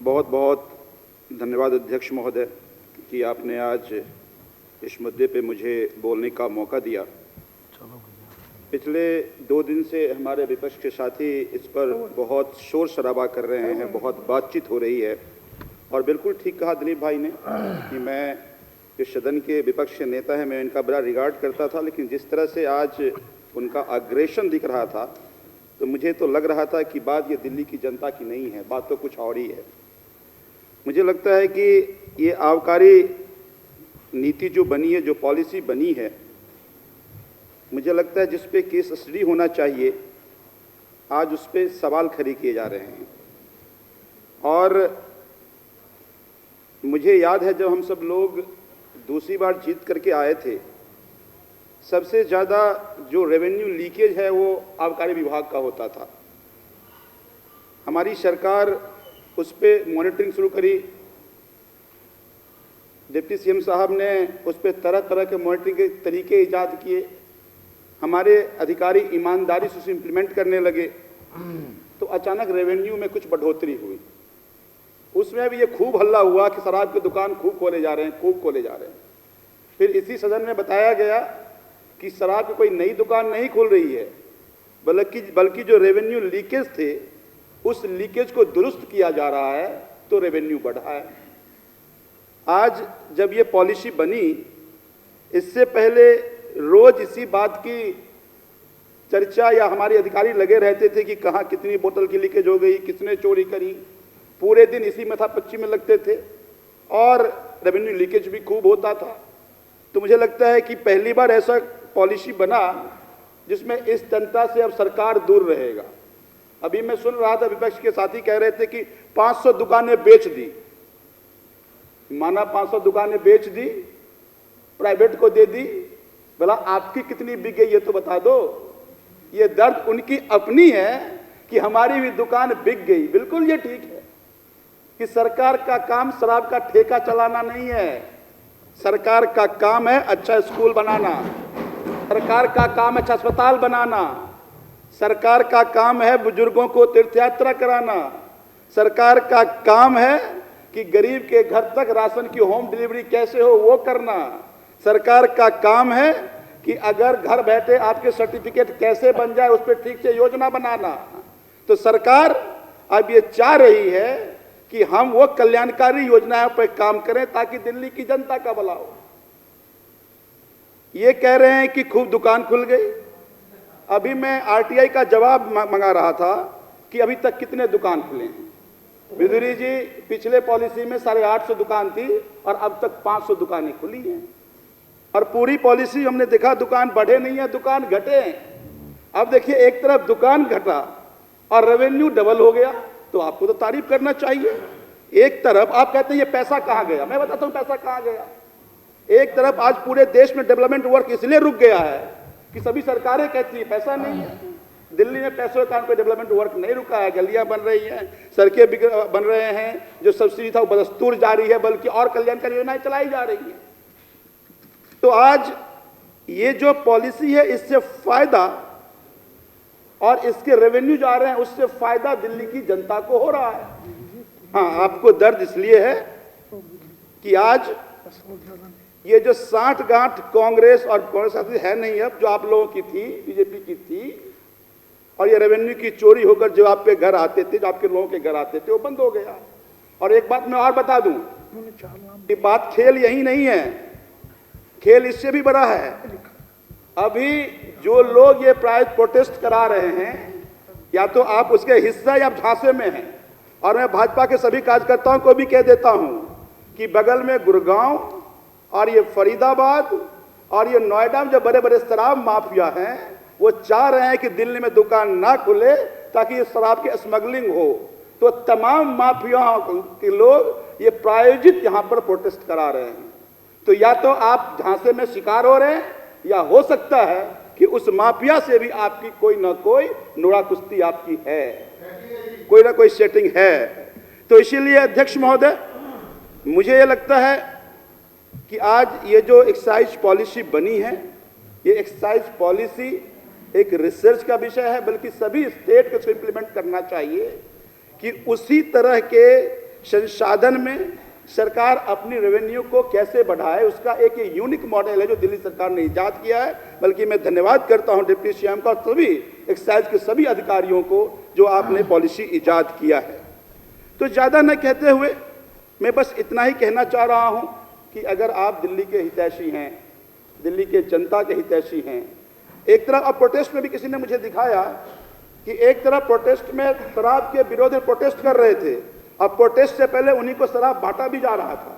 बहुत बहुत धन्यवाद अध्यक्ष महोदय कि आपने आज इस मुद्दे पे मुझे बोलने का मौका दिया। पिछले 2 दिन से हमारे विपक्ष के साथी इस पर बहुत शोर शराबा कर रहे हैं, बहुत बातचीत हो रही है और बिल्कुल ठीक कहा दिलीप भाई ने कि मैं इस सदन के विपक्ष के नेता हैं, मैं इनका बड़ा रिगार्ड करता था, लेकिन जिस तरह से आज उनका अग्रेशन दिख रहा था तो मुझे तो लग रहा था कि बात ये दिल्ली की जनता की नहीं है, बात तो कुछ और ही है। मुझे लगता है कि ये आबकारी नीति जो बनी है, जो पॉलिसी बनी है, मुझे लगता है जिस पे केस स्टडी होना चाहिए आज उस पे सवाल खड़े किए जा रहे हैं। और मुझे याद है जब हम सब लोग दूसरी बार जीत करके आए थे, सबसे ज़्यादा जो रेवेन्यू लीकेज है वो आबकारी विभाग का होता था। हमारी सरकार उस पर मॉनिटरिंग शुरू करी, डिप्टी सीएम साहब ने उस पर तरह तरह के मॉनिटरिंग के तरीके ईजाद किए, हमारे अधिकारी ईमानदारी से उसे इम्प्लीमेंट करने लगे, तो अचानक रेवेन्यू में कुछ बढ़ोतरी हुई। उसमें भी ये खूब हल्ला हुआ कि शराब की दुकान खूब खोले जा रहे हैं, खूब खोले जा रहे हैं। फिर इसी सदन में बताया गया कि शराब की कोई नई दुकान नहीं खुल रही है, बल्कि जो रेवेन्यू लीकेज थे उस लीकेज को दुरुस्त किया जा रहा है, तो रेवेन्यू बढ़ा है। आज जब ये पॉलिसी बनी, इससे पहले रोज इसी बात की चर्चा या हमारे अधिकारी लगे रहते थे कि कहाँ कितनी बोतल की लीकेज हो गई, किसने चोरी करी, पूरे दिन इसी मथापच्ची में लगते थे और रेवेन्यू लीकेज भी खूब होता था। तो मुझे लगता है कि पहली बार ऐसा पॉलिसी बना जिसमें इस जनता से अब सरकार दूर रहेगा। अभी मैं सुन रहा था विपक्ष के साथी कह रहे थे कि 500 दुकानें बेच दी, माना 500 दुकानें बेच दी, प्राइवेट को दे दी, भला आपकी कितनी बिक गई ये तो बता दो। ये दर्द उनकी अपनी है कि हमारी भी दुकान बिक गई। बिल्कुल ये ठीक है कि सरकार का काम शराब का ठेका चलाना नहीं है, सरकार का काम है अच्छा स्कूल बनाना, सरकार का काम है अच्छा अस्पताल बनाना, सरकार का काम है बुजुर्गों को तीर्थ यात्रा कराना, सरकार का काम है कि गरीब के घर तक राशन की होम डिलीवरी कैसे हो वो करना, सरकार का काम है कि अगर घर बैठे आपके सर्टिफिकेट कैसे बन जाए उस पर ठीक से योजना बनाना। तो सरकार अब ये चाह रही है कि हम वो कल्याणकारी योजनाओं पर काम करें ताकि दिल्ली की जनता का भला हो। ये कह रहे हैं कि खूब दुकान खुल गई। अभी मैं आरटीआई का जवाब मंगा रहा था कि अभी तक कितने दुकान खुले हैं। बिदुरी जी, पिछले पॉलिसी में 850 दुकान थी और अब तक 500 दुकानें खुली हैं। और पूरी पॉलिसी हमने देखा दुकान बढ़े नहीं है, दुकान घटे हैं। अब देखिए एक तरफ दुकान घटा और रेवेन्यू डबल हो गया, तो आपको तो तारीफ करना चाहिए। एक तरफ आप कहते हैं ये पैसा कहाँ गया, मैं बताता हूँ पैसा कहाँ गया। एक तरफ आज पूरे देश में डेवलपमेंट वर्क इसलिए रुक गया है कि सभी सरकारें कहती है पैसा नहीं है। दिल्ली में पैसों के कारण कोई डेवलपमेंट वर्क नहीं रुका है, गलियां बन रही हैं, सड़कें बन रहे हैं, जो सब्सिडी था वो बदस्तूर जारी है, बल्कि और कल्याणकारी योजनाएं चलाई जा रही हैं। तो आज ये जो पॉलिसी है इससे फायदा और इसके रेवेन्यू जा रहे हैं उससे फायदा दिल्ली की जनता को हो रहा है। हाँ, आपको दर्द इसलिए है कि आज ये जो 60 गांठ कांग्रेस और कांग्रेस है नहीं अब, जो आप लोगों की थी, बीजेपी की थी, और ये रेवेन्यू की चोरी होकर जो आपके घर आते थे, जो आपके लोगों के घर आते थे, वो बंद हो गया। और एक बात मैं और बता दूं कि बात खेल यही नहीं है, खेल इससे भी बड़ा है। अभी जो लोग ये प्राइवेट प्रोटेस्ट करा रहे हैं, या तो आप उसके हिस्सा या झांसे में हैं। और मैं भाजपा के सभी कार्यकर्ताओं को भी कह देता हूं कि बगल में गुड़गांव और ये फरीदाबाद और ये नोएडा में जो बड़े बड़े शराब माफिया हैं, वो चाह रहे हैं कि दिल्ली में दुकान ना खुले ताकि ये शराब की स्मगलिंग हो। तो तमाम माफियाओं के लोग ये प्रायोजित यहां पर प्रोटेस्ट करा रहे हैं। तो या तो आप झांसे में शिकार हो रहे हैं, या हो सकता है कि उस माफिया से भी आपकी कोई ना कोई नोड़ा कुश्ती आपकी है, कोई ना कोई सेटिंग है। तो इसीलिए अध्यक्ष महोदय, मुझे ये लगता है कि आज ये जो एक्साइज पॉलिसी बनी है, ये एक्साइज पॉलिसी एक रिसर्च का विषय है, बल्कि सभी स्टेट को इम्प्लीमेंट करना चाहिए कि उसी तरह के संसाधन में सरकार अपनी रेवेन्यू को कैसे बढ़ाए, उसका एक यूनिक मॉडल है जो दिल्ली सरकार ने इजाद किया है। बल्कि मैं धन्यवाद करता हूं डिप्टी सीएम का और सभी एक्साइज के सभी अधिकारियों को जो आपने पॉलिसी इजाद किया है। तो ज़्यादा न कहते हुए मैं बस इतना ही कहना चाह रहा हूं कि अगर आप दिल्ली के हितैषी हैं, दिल्ली के जनता के हितैषी हैं, एक तरफ अब प्रोटेस्ट में भी किसी ने मुझे दिखाया कि एक तरफ प्रोटेस्ट में शराब के विरोध में प्रोटेस्ट कर रहे थे, अब प्रोटेस्ट से पहले उन्हीं को शराब बांटा भी जा रहा था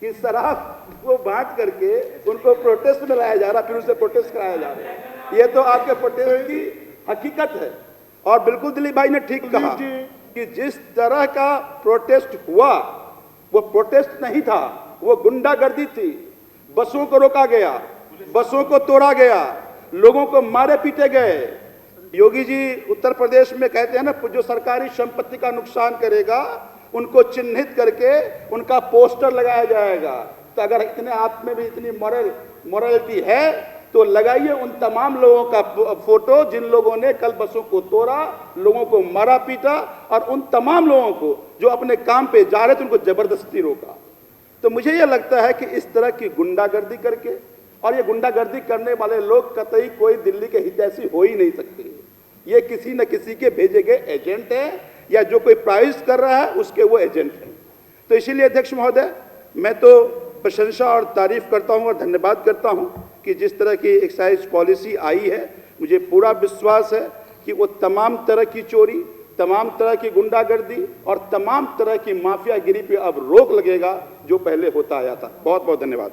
कि शराब को बांट करके उनको प्रोटेस्ट में लाया जा रहा, फिर उनसे प्रोटेस्ट कराया जा रहा है। ये तो आपके प्रोटेस्ट की हकीकत है। और बिल्कुल दिलीप भाई ने ठीक कहा कि जिस तरह का प्रोटेस्ट हुआ वो प्रोटेस्ट नहीं था, वो गुंडागर्दी थी। बसों को रोका गया, बसों को तोड़ा गया, लोगों को मारे पीटे गए। योगी जी उत्तर प्रदेश में कहते हैं ना, जो सरकारी संपत्ति का नुकसान करेगा उनको चिन्हित करके उनका पोस्टर लगाया जाएगा। तो अगर इतने आप में भी इतनी मॉरलिटी है तो लगाइए उन तमाम लोगों का फोटो जिन लोगों ने कल बसों को तोड़ा, लोगों को मारा पीटा, और उन तमाम लोगों को जो अपने काम पे जा रहे थे उनको जबरदस्ती रोका। तो मुझे यह लगता है कि इस तरह की गुंडागर्दी करके, और ये गुंडागर्दी करने वाले लोग कतई कोई दिल्ली के हितैषी हो ही नहीं सकते। ये किसी न किसी के भेजे गए एजेंट हैं, या जो कोई प्राइस कर रहा है उसके वो एजेंट हैं। तो इसीलिए अध्यक्ष महोदय, मैं तो प्रशंसा और तारीफ करता हूं और धन्यवाद करता हूं कि जिस तरह की एक्साइज पॉलिसी आई है, मुझे पूरा विश्वास है कि वो तमाम तरह की चोरी, तमाम तरह की गुंडागर्दी और तमाम तरह की माफियागिरी पे अब रोक लगेगा जो पहले होता आया था। बहुत बहुत धन्यवाद।